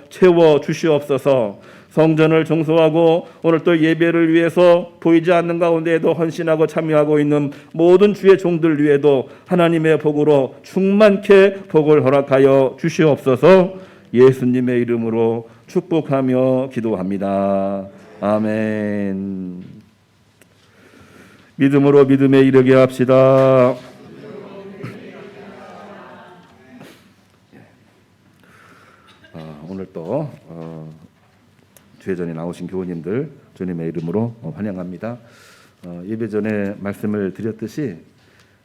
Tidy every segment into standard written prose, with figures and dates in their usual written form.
채워 주시옵소서. 성전을 청소하고 오늘 또 예배를 위해서 보이지 않는 가운데에도 헌신하고 참여하고 있는 모든 주의 종들 위에도 하나님의 복으로 충만케 복을 허락하여 주시옵소서. 예수님의 이름으로 축복하며 기도합니다. 아멘. 믿음으로 믿음에 이르게 합시다. 오늘 또 주회전에 나오신 교우님들 주님의 이름으로 환영합니다. 예배 전에 말씀을 드렸듯이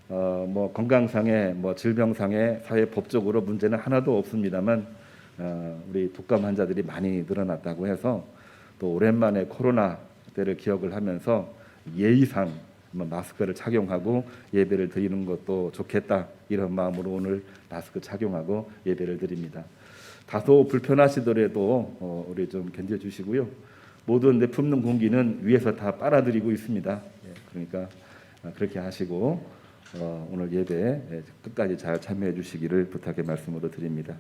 건강상의 질병상의 사회법적으로 문제는 하나도 없습니다만 우리 독감 환자들이 많이 늘어났다고 해서 또 오랜만에 코로나 때를 기억을 하면서 예의상 마스크를 착용하고 예배를 드리는 것도 좋겠다, 이런 마음으로 오늘 마스크 착용하고 예배를 드립니다. 다소 불편하시더라도 우리 좀 견뎌주시고요. 모든 내품는 공기는 위에서 다 빨아들이고 있습니다. 그러니까 그렇게 하시고 오늘 예배 끝까지 잘 참여해 주시기를 부탁의 말씀으로 드립니다.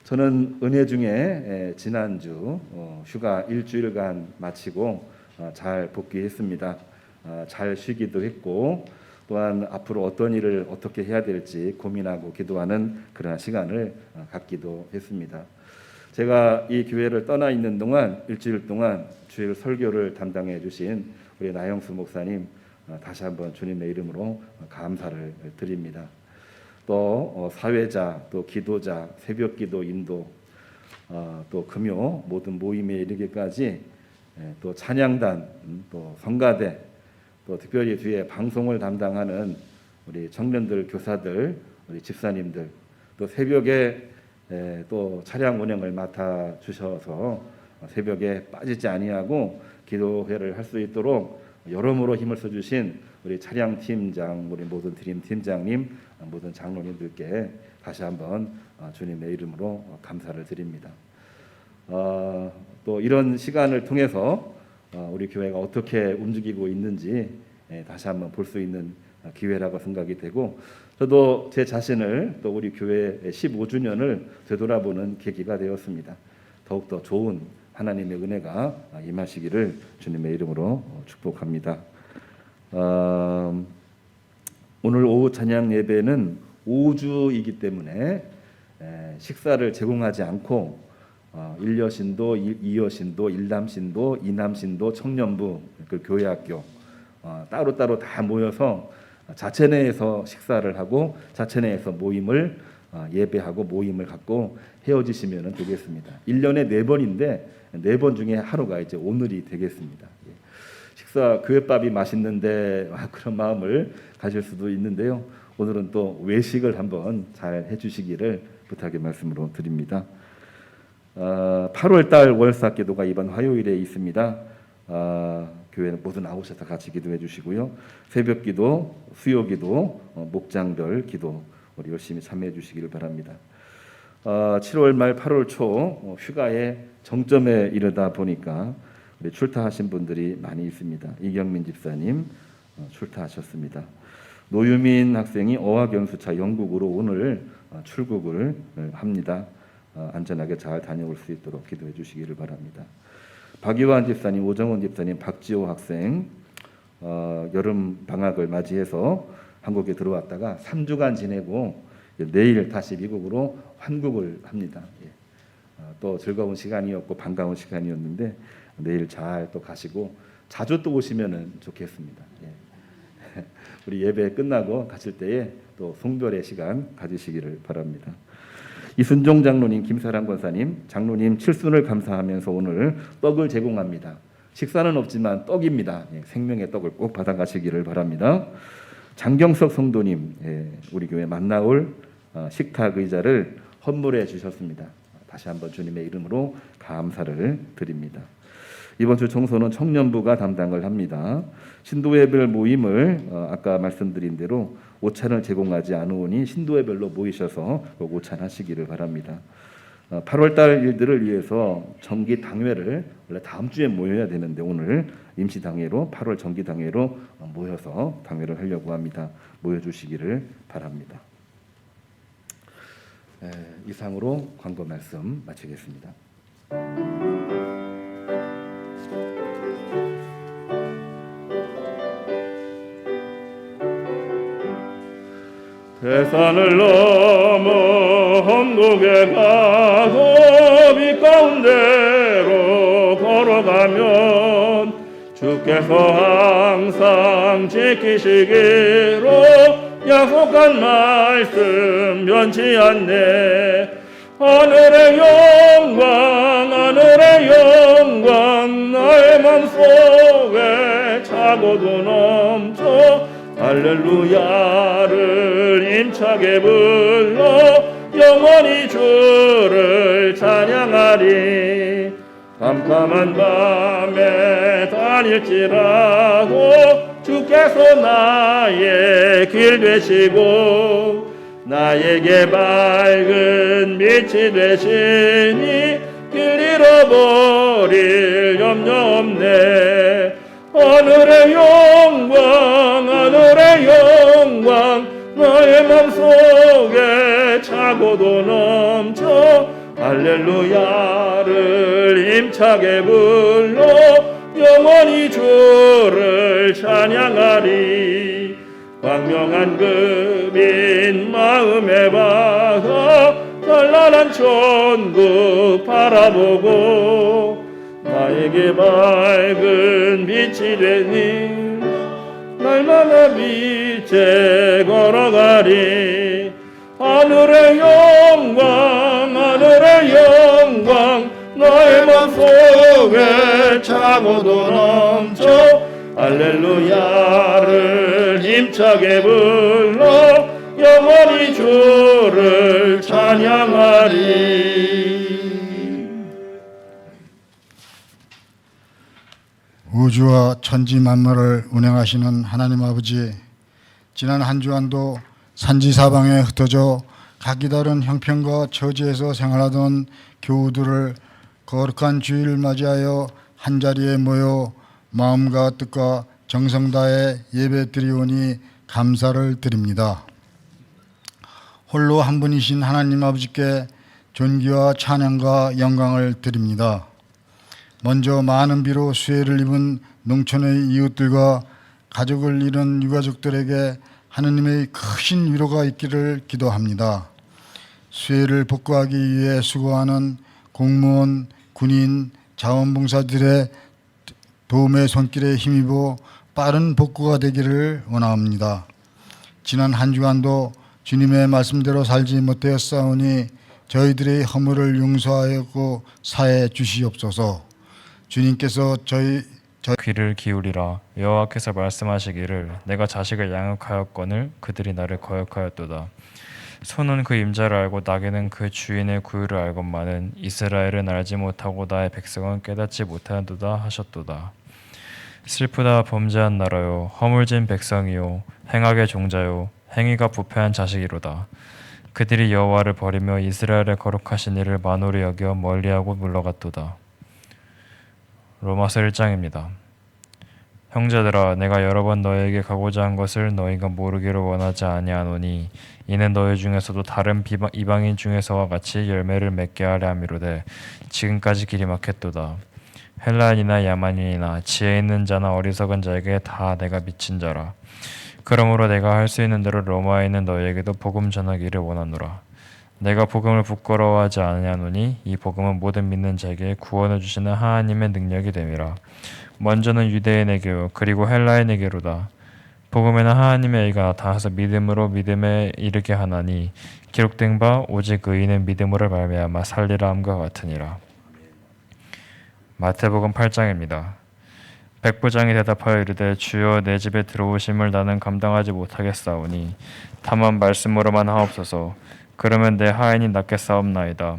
저는 은혜 중에 지난주 휴가 일주일간 마치고 잘 복귀했습니다. 잘 쉬기도 했고 또한 앞으로 어떤 일을 어떻게 해야 될지 고민하고 기도하는 그런 시간을 갖기도 했습니다. 제가 이 교회를 떠나 있는 동안 일주일 동안 주일 설교를 담당해 주신 우리 나영수 목사님 다시 한번 주님의 이름으로 감사를 드립니다. 또 사회자, 또 기도자, 새벽기도 인도, 또 금요 모든 모임에 이르기까지 또 찬양단, 또 성가대, 또 특별히 뒤에 방송을 담당하는 우리 청년들, 교사들, 우리 집사님들, 또 새벽에 또 차량 운행을 맡아 주셔서 새벽에 빠지지 아니하고 기도회를 할 수 있도록 여러모로 힘을 써주신 우리 차량 팀장, 우리 모든 드림 팀장님, 모든 장로님들께 다시 한번 주님의 이름으로 감사를 드립니다. 또 이런 시간을 통해서 우리 교회가 어떻게 움직이고 있는지 다시 한번 볼 수 있는 기회라고 생각이 되고, 저도 제 자신을 또 우리 교회 15주년을 되돌아보는 계기가 되었습니다. 더욱더 좋은 하나님의 은혜가 임하시기를 주님의 이름으로 축복합니다. 오늘 오후 찬양 예배는 5주이기 때문에 식사를 제공하지 않고 1여신도, 2여신도, 1남신도, 2남신도, 청년부, 그 교회학교 따로따로 다 모여서 자체 내에서 식사를 하고 자체 내에서 모임을 예배하고 모임을 갖고 헤어지시면 되겠습니다. 1년에 4번인데 4번 중에 하루가 이제 오늘이 되겠습니다. 식사 교회밥이 맛있는데 그런 마음을 가질 수도 있는데요. 오늘은 또 외식을 한번 잘 해주시기를 부탁의 말씀으로 드립니다. 8월달 월사 기도가 이번 화요일에 있습니다. 교회 모두 나오셔서 같이 기도해 주시고요. 새벽 기도, 수요 기도, 목장별 기도 우리 열심히 참여해 주시기를 바랍니다. 7월 말 8월 초 휴가의 정점에 이르다 보니까 우리 출타하신 분들이 많이 있습니다. 이경민 집사님 출타하셨습니다. 노유민 학생이 어학연수차 영국으로 오늘 출국을 합니다. 안전하게 잘 다녀올 수 있도록 기도해 주시기를 바랍니다. 박유환 집사님, 오정원 집사님, 박지호 학생 여름 방학을 맞이해서 한국에 들어왔다가 3주간 지내고 내일 다시 미국으로 환국을 합니다. 또 즐거운 시간이었고 반가운 시간이었는데 내일 잘 또 가시고 자주 또 오시면은 좋겠습니다. 우리 예배 끝나고 가실 때에 또 송별의 시간 가지시기를 바랍니다. 이순종 장로님, 김사랑 권사님, 장로님 칠순을 감사하면서 오늘 떡을 제공합니다. 식사는 없지만 떡입니다. 생명의 떡을 꼭 받아가시기를 바랍니다. 장경석 성도님, 우리 교회 만나올 식탁 의자를 헌물해 주셨습니다. 다시 한번 주님의 이름으로 감사를 드립니다. 이번 주 청소는 청년부가 담당을 합니다. 신도회별 모임을 아까 말씀드린 대로 오찬을 제공하지 않으오니 신도회별로 모이셔서 오찬하시기를 바랍니다. 8월달 일들을 위해서 정기 당회를 원래 다음 주에 모여야 되는데 오늘 임시 당회로 8월 정기 당회로 모여서 당회를 하려고 합니다. 모여주시기를 바랍니다. 이상으로 광고 말씀 마치겠습니다. 대산을 넘어 험곡에 가도 빛 가운데로 걸어가면 주께서 항상 지키시기로 약속한 말씀 변치 않네. 하늘의 영광 나의 맘속에 차고도 넘쳐 할렐루야를 힘차게 불러 영원히 주를 찬양하리. 깜깜한 밤에 다닐지라도 주께서 나의 길 되시고 나에게 밝은 빛이 되시니 길 잃어버릴 염려 없네. 하늘의 영광 나의 맘속에 차고도 넘쳐 할렐루야를 힘차게 불러 영원히 주를 찬양하리. 광명한 그 빛 마음에 박아 찬란한 천국 바라보고 나에게 밝은 빛이 되니 날마다 빛에 걸어가리. 하늘의 영광 나의 맘속에 차고도 넘쳐 할렐루야를 힘차게 불러 영원히 주를 찬양하리. 우주와 천지 만물을 운행하시는 하나님 아버지, 지난 한 주간도 산지사방에 흩어져 각기 다른 형편과 처지에서 생활하던 교우들을 거룩한 주일을 맞이하여 한자리에 모여 마음과 뜻과 정성 다해 예배 드리오니 감사를 드립니다. 홀로 한 분이신 하나님 아버지께 존귀와 찬양과 영광을 드립니다. 먼저 많은 비로 수해를 입은 농촌의 이웃들과 가족을 잃은 유가족들에게 하느님의 크신 위로가 있기를 기도합니다. 수해를 복구하기 위해 수고하는 공무원, 군인, 자원봉사들의 도움의 손길에 힘입어 빠른 복구가 되기를 원합니다. 지난 한 주간도 주님의 말씀대로 살지 못하였사오니 저희들의 허물을 용서하였고 사해 주시옵소서. 주님께서 저희 귀를 기울이라. 여호와께서 말씀하시기를 내가 자식을 양육하였거늘 그들이 나를 거역하였도다. 소는 그 임자를 알고 나귀는 그 주인의 구유를 알건만은 이스라엘은 알지 못하고 나의 백성은 깨닫지 못하는도다 하셨도다. 슬프다 범죄한 나라요, 허물진 백성이요, 행악의 종자요, 행위가 부패한 자식이로다. 그들이 여호와를 버리며 이스라엘의 거룩하신 이를 만홀히 여겨 멀리하고 물러갔도다. 로마서 1장입니다. 형제들아, 내가 여러 번 너희에게 가고자 한 것을 너희가 모르기를 원하지 아니하노니 이는 너희 중에서도 다른 이방인 중에서와 같이 열매를 맺게 하려 함이로되 지금까지 길이 막혔도다. 헬라인이나 야만인이나 지혜 있는 자나 어리석은 자에게 다 내가 미친 자라. 그러므로 내가 할 수 있는 대로 로마에 있는 너희에게도 복음 전하기를 원하노라. 내가 복음을 부끄러워하지 아니하노니 이 복음은 모든 믿는 자에게 구원을 주시는 하나님의 능력이 됨이라. 먼저는 유대인에게요 그리고 헬라인에게로다. 복음에는 하나님의 의가 나타나서 믿음으로 믿음에 이르게 하나니 기록된 바 오직 의인은 믿음으로 말미암아 살리라 함과 같으니라. 마태복음 8장입니다. 백부장이 대답하여 이르되 주여 내 집에 들어오심을 나는 감당하지 못하겠사오니 다만 말씀으로만 하옵소서. 그러면 내 하인이 낫게 싸움나이다.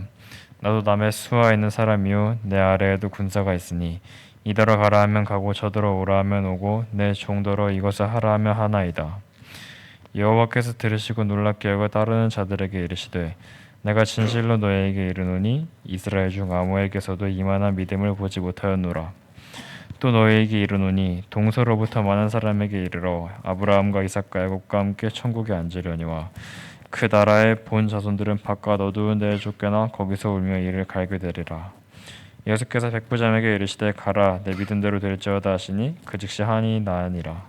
나도 남의 수하 있는 사람이요 내 아래에도 군사가 있으니 이더러 가라 하면 가고 저더러 오라 하면 오고 내 종더러 이것을 하라 하면 하나이다. 여호와께서 들으시고 놀랍게 여겨 따르는 자들에게 이르시되 내가 진실로 너희에게 이르노니 이스라엘 중 아무에게서도 이만한 믿음을 보지 못하였노라. 또 너희에게 이르노니 동서로부터 많은 사람에게 이르러 아브라함과 이삭과 야곱과 함께 천국에 앉으려니와 그 나라의 본 자손들은 바깥 어두운 데에 쫓겨나 거기서 울며 이를 갈게 되리라. 예수께서 백부장에게 이르시되 가라 내 믿은 대로 될지어다 하시니 그 즉시 한이 나으니라.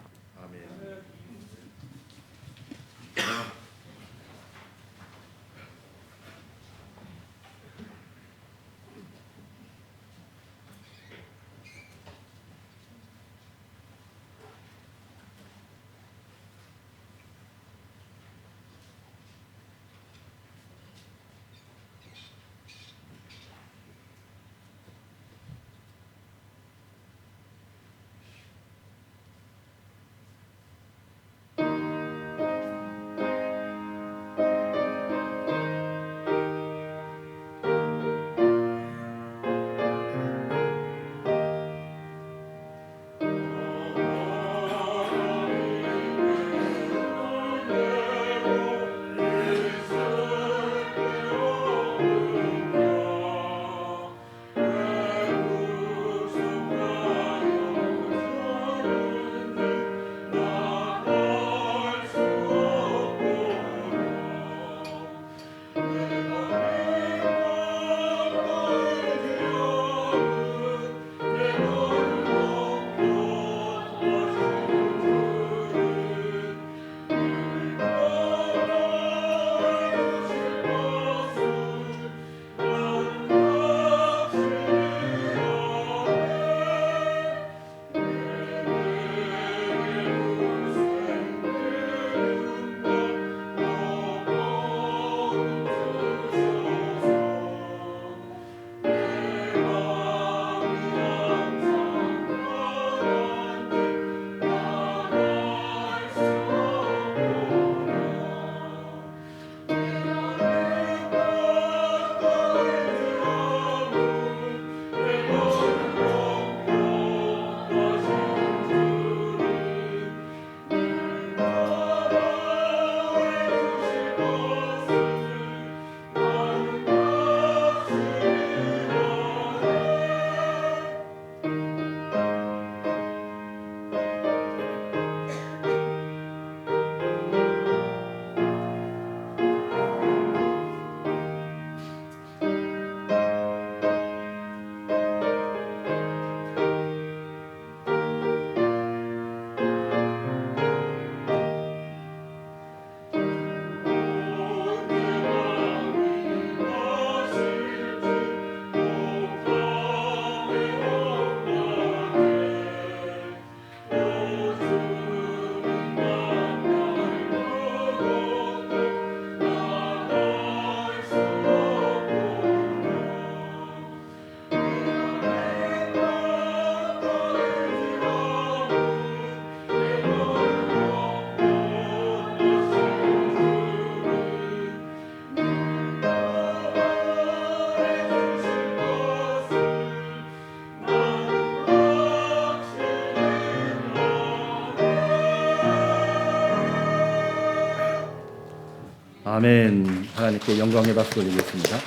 아멘. 하나님께 영광의 박수 올리겠습니다.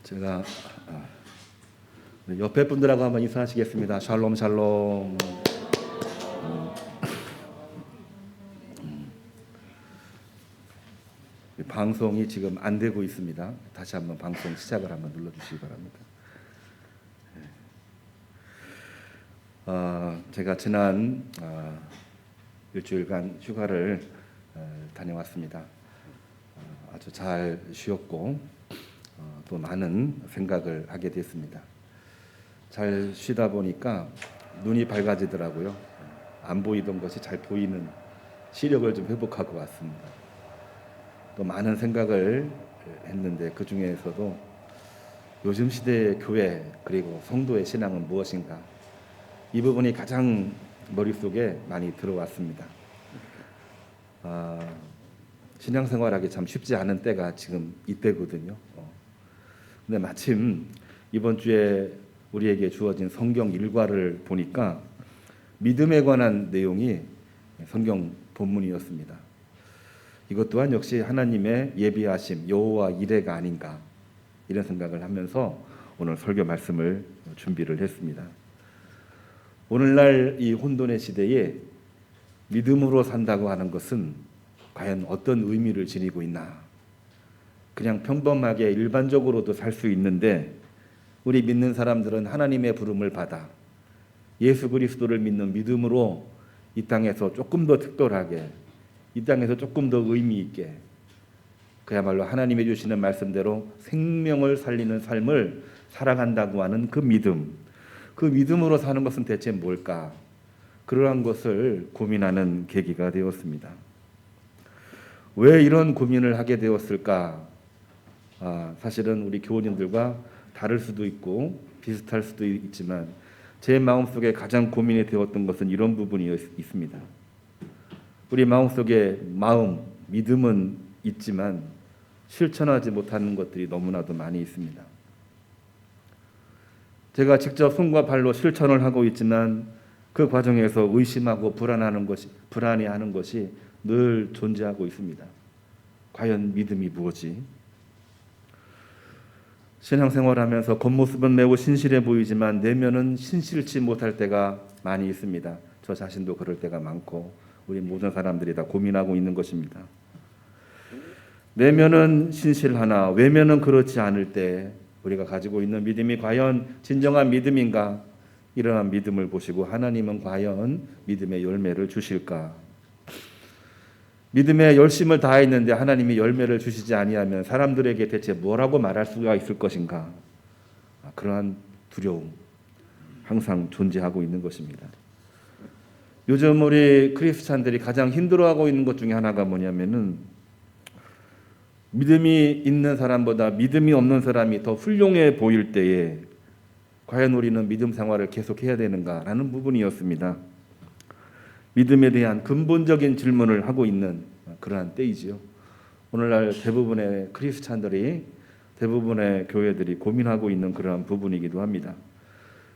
제가 옆에 분들하고 한번 인사하시겠습니다. 샬롬 샬롬. 방송이 지금 안 되고 있습니다. 다시 한번 방송 시작을 한번 눌러주시기 바랍니다. 제가 지난 일주일간 휴가를 다녀왔습니다. 아주 잘 쉬었고 또 많은 생각을 하게 됐습니다. 잘 쉬다 보니까 눈이 밝아지더라고요. 안 보이던 것이 잘 보이는 시력을 좀 회복하고 왔습니다. 또 많은 생각을 했는데 그 중에서도 요즘 시대의 교회 그리고 성도의 신앙은 무엇인가, 이 부분이 가장 머릿속에 많이 들어왔습니다. 신앙생활하기 참 쉽지 않은 때가 지금 이때거든요. 근데 마침 이번 주에 우리에게 주어진 성경 일과를 보니까 믿음에 관한 내용이 성경 본문이었습니다. 이것 또한 역시 하나님의 예비하심, 여호와 이레가 아닌가, 이런 생각을 하면서 오늘 설교 말씀을 준비를 했습니다. 오늘날 이 혼돈의 시대에 믿음으로 산다고 하는 것은 과연 어떤 의미를 지니고 있나? 그냥 평범하게 일반적으로도 살 수 있는데 우리 믿는 사람들은 하나님의 부름을 받아 예수 그리스도를 믿는 믿음으로 이 땅에서 조금 더 특별하게, 이 땅에서 조금 더 의미 있게, 그야말로 하나님이 주시는 말씀대로 생명을 살리는 삶을 살아간다고 하는 그 믿음, 그 믿음으로 사는 것은 대체 뭘까? 그러한 것을 고민하는 계기가 되었습니다. 왜 이런 고민을 하게 되었을까? 사실은 우리 교우님들과 다를 수도 있고 비슷할 수도 있지만 제 마음속에 가장 고민이 되었던 것은 이런 부분이 있습니다. 우리 마음속에 믿음은 있지만 실천하지 못하는 것들이 너무나도 많이 있습니다. 제가 직접 손과 발로 실천을 하고 있지만 그 과정에서 의심하고 불안해하는 것이 늘 존재하고 있습니다. 과연 믿음이 무엇이? 신앙생활하면서 겉모습은 매우 신실해 보이지만 내면은 신실치 못할 때가 많이 있습니다. 저 자신도 그럴 때가 많고 우리 모든 사람들이 다 고민하고 있는 것입니다. 내면은 신실하나 외면은 그렇지 않을 때 우리가 가지고 있는 믿음이 과연 진정한 믿음인가? 이러한 믿음을 보시고 하나님은 과연 믿음의 열매를 주실까? 믿음에 열심을 다했는데 하나님이 열매를 주시지 아니하면 사람들에게 대체 뭐라고 말할 수가 있을 것인가? 그러한 두려움 항상 존재하고 있는 것입니다. 요즘 우리 크리스찬들이 가장 힘들어하고 있는 것 중에 하나가 뭐냐면은 믿음이 있는 사람보다 믿음이 없는 사람이 더 훌륭해 보일 때에 과연 우리는 믿음 생활을 계속해야 되는가라는 부분이었습니다. 믿음에 대한 근본적인 질문을 하고 있는 그러한 때이지요. 오늘날 대부분의 크리스찬들이, 대부분의 교회들이 고민하고 있는 그러한 부분이기도 합니다.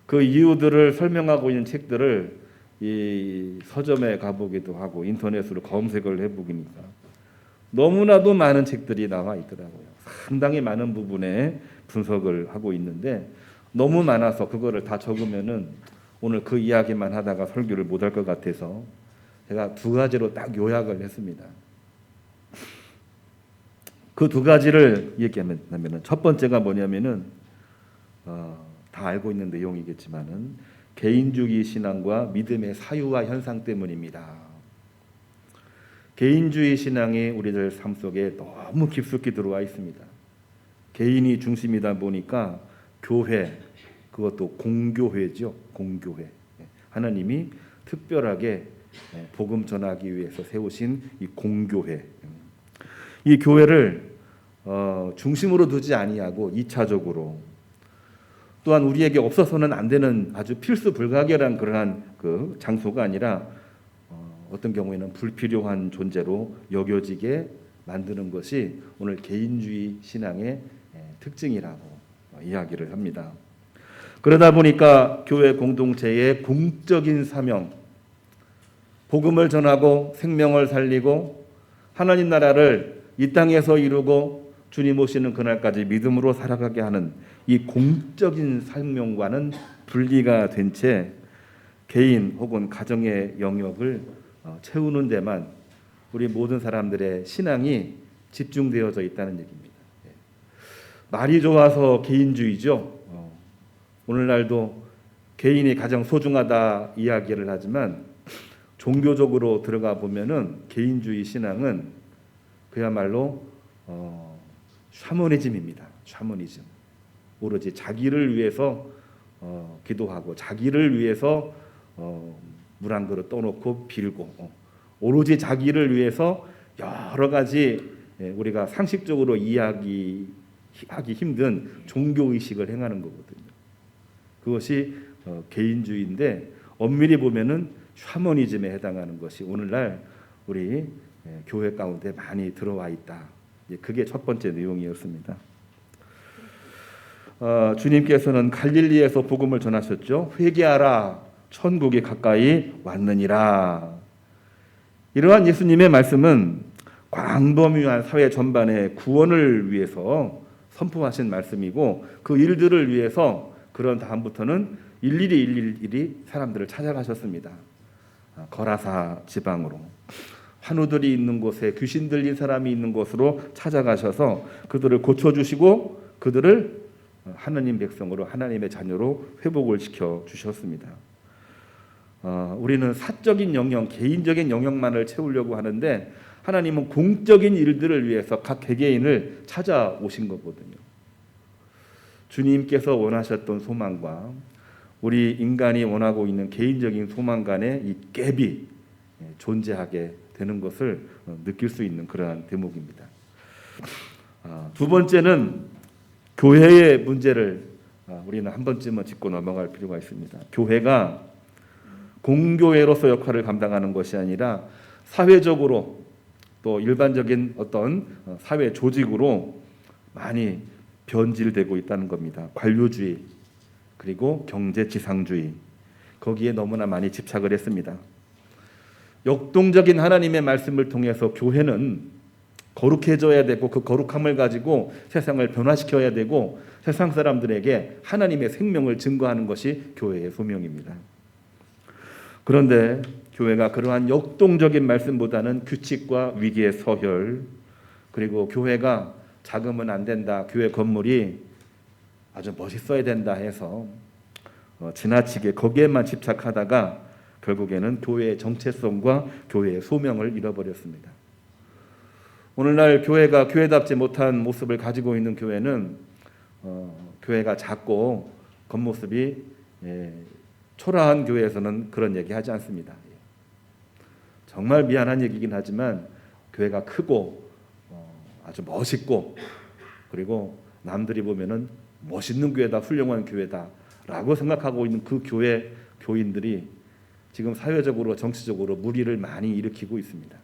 그 이유들을 설명하고 있는 책들을 이 서점에 가보기도 하고 인터넷으로 검색을 해보니까 너무나도 많은 책들이 나와 있더라고요. 상당히 많은 부분에 분석을 하고 있는데 너무 많아서 그거를 다 적으면은 오늘 그 이야기만 하다가 설교를 못할 것 같아서 제가 두 가지로 딱 요약을 했습니다. 그 두 가지를 얘기하면 첫 번째가 뭐냐면은 다 알고 있는 내용이겠지만은 개인주의 신앙과 믿음의 사유와 현상 때문입니다. 개인주의 신앙이 우리들 삶 속에 너무 깊숙이 들어와 있습니다. 개인이 중심이다 보니까 교회, 그것도 공교회죠. 공교회. 하나님이 특별하게 복음 전하기 위해서 세우신 이 공교회. 이 교회를 중심으로 두지 아니하고 2차적으로 또한 우리에게 없어서는 안 되는 아주 필수 불가결한 그러한 그 장소가 아니라 어떤 경우에는 불필요한 존재로 여겨지게 만드는 것이 오늘 개인주의 신앙의 특징이라고 이야기를 합니다. 그러다 보니까 교회 공동체의 공적인 사명, 복음을 전하고 생명을 살리고 하나님 나라를 이 땅에서 이루고 주님 오시는 그날까지 믿음으로 살아가게 하는 이 공적인 사명과는 분리가 된 채 개인 혹은 가정의 영역을 채우는 데만 우리 모든 사람들의 신앙이 집중되어져 있다는 얘기입니다. 말이 좋아서 개인주의죠. 오늘날도 개인이 가장 소중하다 이야기를 하지만 종교적으로 들어가 보면은 개인주의 신앙은 그야말로 샤머니즘입니다. 샤머니즘. 오로지 자기를 위해서 기도하고 자기를 위해서 물 한 그릇 떠놓고 빌고 오로지 자기를 위해서 여러 가지 우리가 상식적으로 이해하기 힘든 종교의식을 행하는 거거든요. 그것이 개인주의인데 엄밀히 보면은 샤머니즘에 해당하는 것이 오늘날 우리 교회 가운데 많이 들어와 있다. 그게 첫 번째 내용이었습니다. 주님께서는 갈릴리에서 복음을 전하셨죠. 회개하라, 천국이 가까이 왔느니라. 이러한 예수님의 말씀은 광범위한 사회 전반의 구원을 위해서 선포하신 말씀이고 그 일들을 위해서 그런 다음부터는 일일이 사람들을 찾아가셨습니다. 거라사 지방으로, 환우들이 있는 곳에, 귀신 들린 사람이 있는 곳으로 찾아가셔서 그들을 고쳐주시고 그들을 하나님 백성으로, 하나님의 자녀로 회복을 시켜 주셨습니다. 우리는 사적인 영역, 개인적인 영역만을 채우려고 하는데 하나님은 공적인 일들을 위해서 각 개개인을 찾아오신 거거든요. 주님께서 원하셨던 소망과 우리 인간이 원하고 있는 개인적인 소망 간의 이 갭이 존재하게 되는 것을 느낄 수 있는 그러한 대목입니다. 두 번째는 교회의 문제를 우리는 한 번쯤은 짚고 넘어갈 필요가 있습니다. 교회가 공교회로서 역할을 감당하는 것이 아니라 사회적으로 또 일반적인 어떤 사회 조직으로 많이 변질되고 있다는 겁니다. 관료주의 그리고 경제지상주의, 거기에 너무나 많이 집착을 했습니다. 역동적인 하나님의 말씀을 통해서 교회는 거룩해져야 되고 그 거룩함을 가지고 세상을 변화시켜야 되고 세상 사람들에게 하나님의 생명을 증거하는 것이 교회의 소명입니다. 그런데 교회가 그러한 역동적인 말씀보다는 규칙과 위기의 서열, 그리고 교회가 작으면 안 된다, 교회 건물이 아주 멋있어야 된다 해서 지나치게 거기에만 집착하다가 결국에는 교회의 정체성과 교회의 소명을 잃어버렸습니다. 오늘날 교회가 교회답지 못한 모습을 가지고 있는 교회는 교회가 작고 겉모습이 초라한 교회에서는 그런 얘기 하지 않습니다. 정말 미안한 얘기긴 하지만 교회가 크고 아주 멋있고 그리고 남들이 보면은 멋있는 교회다, 훌륭한 교회다 라고 생각하고 있는 그 교회 교인들이 지금 사회적으로 정치적으로 물의를 많이 일으키고 있습니다.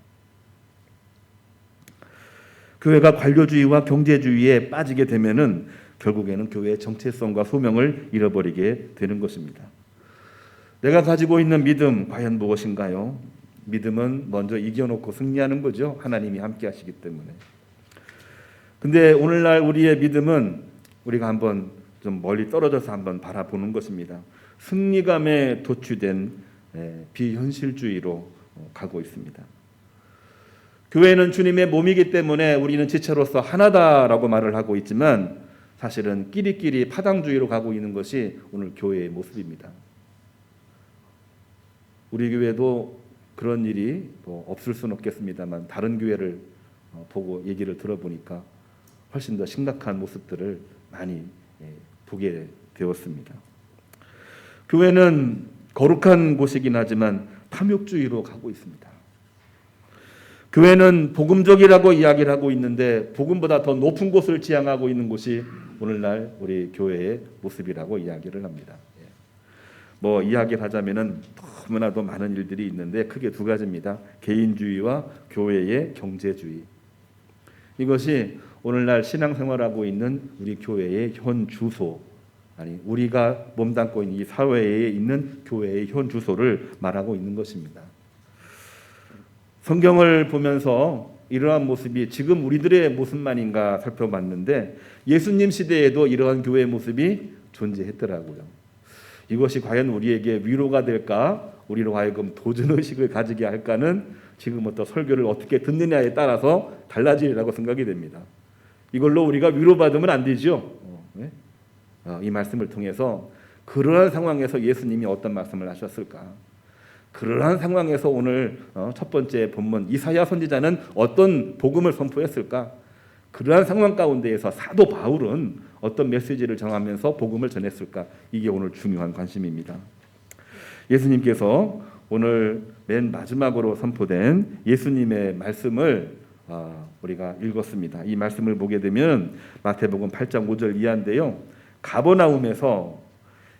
교회가 관료주의와 경제주의에 빠지게 되면은 결국에는 교회의 정체성과 소명을 잃어버리게 되는 것입니다. 내가 가지고 있는 믿음 과연 무엇인가요? 믿음은 먼저 이겨놓고 승리하는 거죠. 하나님이 함께 하시기 때문에. 근데 오늘날 우리의 믿음은 우리가 한번 좀 멀리 떨어져서 한번 바라보는 것입니다. 승리감에 도취된 비현실주의로 가고 있습니다. 교회는 주님의 몸이기 때문에 우리는 지체로서 하나다라고 말을 하고 있지만 사실은 끼리끼리 파당주의로 가고 있는 것이 오늘 교회의 모습입니다. 우리 교회도 그런 일이 없을 수는 없겠습니다만 다른 교회를 보고 얘기를 들어보니까 훨씬 더 심각한 모습들을 많이 보게 되었습니다. 교회는 거룩한 곳이긴 하지만 탐욕주의로 가고 있습니다. 교회는 복음적이라고 이야기를 하고 있는데 복음보다 더 높은 곳을 지향하고 있는 곳이 오늘날 우리 교회의 모습이라고 이야기를 합니다. 이야기를 하자면은 너무나도 많은 일들이 있는데 크게 두 가지입니다. 개인주의와 교회의 경제주의. 이것이 오늘날 신앙생활하고 있는 우리 교회의 현 주소, 아니 우리가 몸담고 있는 이 사회에 있는 교회의 현 주소를 말하고 있는 것입니다. 성경을 보면서 이러한 모습이 지금 우리들의 모습만인가 살펴봤는데 예수님 시대에도 이러한 교회의 모습이 존재했더라고요. 이것이 과연 우리에게 위로가 될까? 우리로 하여금 도전의식을 가지게 할까는 지금부터 설교를 어떻게 듣느냐에 따라서 달라지리라고 생각이 됩니다. 이걸로 우리가 위로받으면 안 되죠. 이 말씀을 통해서 그러한 상황에서 예수님이 어떤 말씀을 하셨을까? 그러한 상황에서 오늘 첫 번째 본문 이사야 선지자는 어떤 복음을 선포했을까? 그러한 상황 가운데에서 사도 바울은 어떤 메시지를 전하면서 복음을 전했을까? 이게 오늘 중요한 관심입니다. 예수님께서 오늘 맨 마지막으로 선포된 예수님의 말씀을 우리가 읽었습니다. 이 말씀을 보게 되면 마태복음 8장 5절 이하인데요. 가버나움에서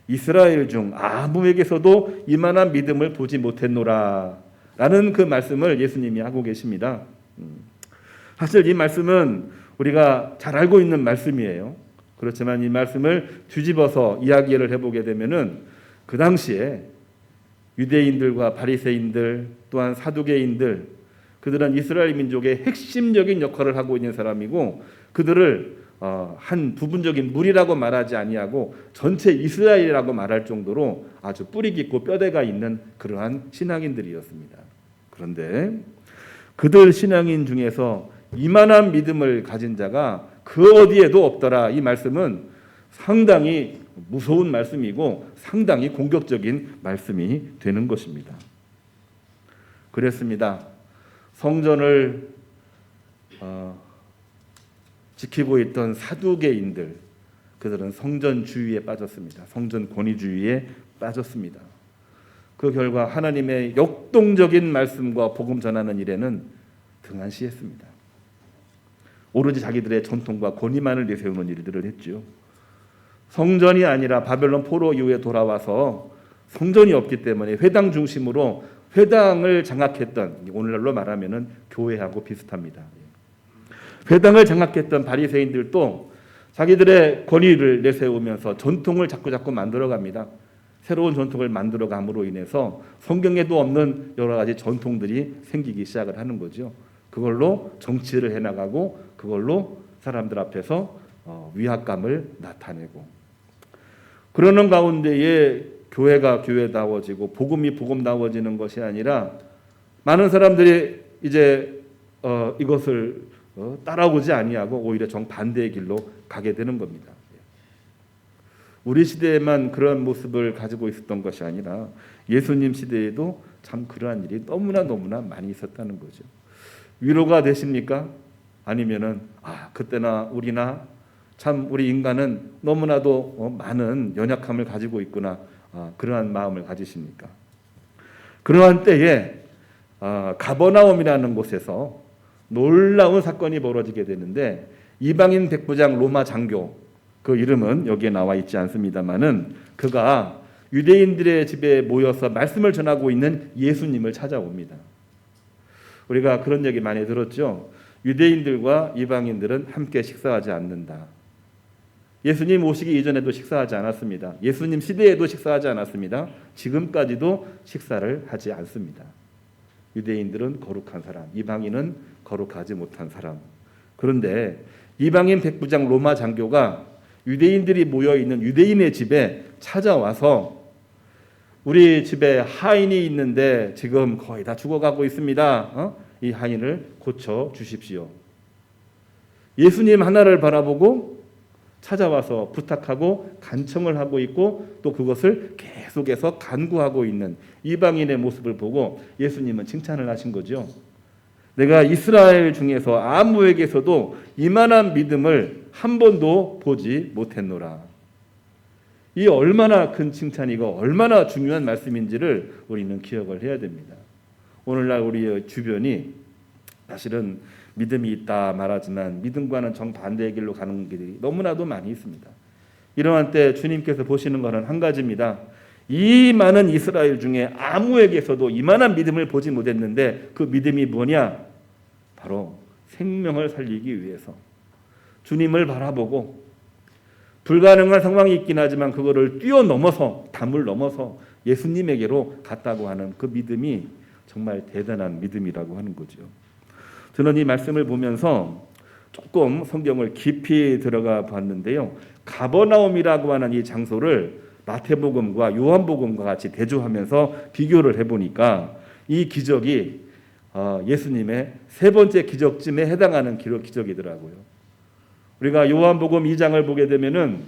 이스라엘 중 아무에게서도 이만한 믿음을 보지 못했노라 라는 그 말씀을 예수님이 하고 계십니다. 사실 이 말씀은 우리가 잘 알고 있는 말씀이에요. 그렇지만 이 말씀을 뒤집어서 이야기를 해보게 되면은 그 당시에 유대인들과 바리새인들 또한 사두개인들, 그들은 이스라엘 민족의 핵심적인 역할을 하고 있는 사람이고 그들을 한 부분적인 무리라고 말하지 아니하고 전체 이스라엘이라고 말할 정도로 아주 뿌리 깊고 뼈대가 있는 그러한 신앙인들이었습니다. 그런데 그들 신앙인 중에서 이만한 믿음을 가진 자가 그 어디에도 없더라. 이 말씀은 상당히 무서운 말씀이고 상당히 공격적인 말씀이 되는 것입니다. 그랬습니다. 성전을 지키고 있던 사두개인들, 그들은 성전주의에 빠졌습니다. 성전 권위주의에 빠졌습니다. 그 결과 하나님의 역동적인 말씀과 복음 전하는 일에는 등한시했습니다. 오로지 자기들의 전통과 권위만을 내세우는 일들을 했죠. 성전이 아니라 바벨론 포로 이후에 돌아와서 성전이 없기 때문에 회당 중심으로 회당을 장악했던, 오늘날로 말하면은 교회하고 비슷합니다. 회당을 장악했던 바리새인들도 자기들의 권위를 내세우면서 전통을 자꾸 만들어갑니다. 새로운 전통을 만들어감으로 인해서 성경에도 없는 여러 가지 전통들이 생기기 시작을 하는 거죠. 그걸로 정치를 해나가고 그걸로 사람들 앞에서 위압감을 나타내고, 그러는 가운데에 교회가 교회다워지고 복음이 복음다워지는 것이 아니라 많은 사람들이 이제 이것을 따라오지 아니하고 오히려 정반대의 길로 가게 되는 겁니다. 우리 시대에만 그런 모습을 가지고 있었던 것이 아니라 예수님 시대에도 참 그러한 일이 너무나 많이 있었다는 거죠. 위로가 되십니까? 아니면은 그때나 우리나 참 우리 인간은 너무나도 많은 연약함을 가지고 있구나, 그러한 마음을 가지십니까? 그러한 때에 가버나움이라는 곳에서 놀라운 사건이 벌어지게 되는데, 이방인 백부장 로마 장교, 그 이름은 여기에 나와 있지 않습니다만은 그가 유대인들의 집에 모여서 말씀을 전하고 있는 예수님을 찾아옵니다. 우리가 그런 얘기 많이 들었죠. 유대인들과 이방인들은 함께 식사하지 않는다. 예수님 오시기 이전에도 식사하지 않았습니다. 예수님 시대에도 식사하지 않았습니다. 지금까지도 식사를 하지 않습니다. 유대인들은 거룩한 사람, 이방인은 거룩하지 못한 사람. 그런데 이방인 백부장 로마 장교가 유대인들이 모여있는 유대인의 집에 찾아와서 우리 집에 하인이 있는데 지금 거의 다 죽어가고 있습니다. 이 하인을 고쳐 주십시오. 예수님 하나를 바라보고 찾아와서 부탁하고 간청을 하고 있고 또 그것을 계속해서 간구하고 있는 이방인의 모습을 보고 예수님은 칭찬을 하신 거죠. 내가 이스라엘 중에서 아무에게서도 이만한 믿음을 한 번도 보지 못했노라. 이 얼마나 큰 칭찬이고 얼마나 중요한 말씀인지를 우리는 기억을 해야 됩니다. 오늘날 우리의 주변이 사실은 믿음이 있다 말하지만 믿음과는 정반대의 길로 가는 길이 너무나도 많이 있습니다. 이러한 때 주님께서 보시는 것은 한 가지입니다. 이 많은 이스라엘 중에 아무에게서도 이만한 믿음을 보지 못했는데 그 믿음이 뭐냐? 바로 생명을 살리기 위해서 주님을 바라보고 불가능한 상황이 있긴 하지만 그거를 뛰어넘어서 담을 넘어서 예수님에게로 갔다고 하는 그 믿음이 정말 대단한 믿음이라고 하는 거죠. 저는 이 말씀을 보면서 조금 성경을 깊이 들어가 봤는데요. 가버나움이라고 하는 이 장소를 마태복음과 요한복음과 같이 대조하면서 비교를 해보니까 이 기적이 예수님의 세 번째 기적쯤에 해당하는 기적이더라고요. 우리가 요한복음 2장을 보게 되면은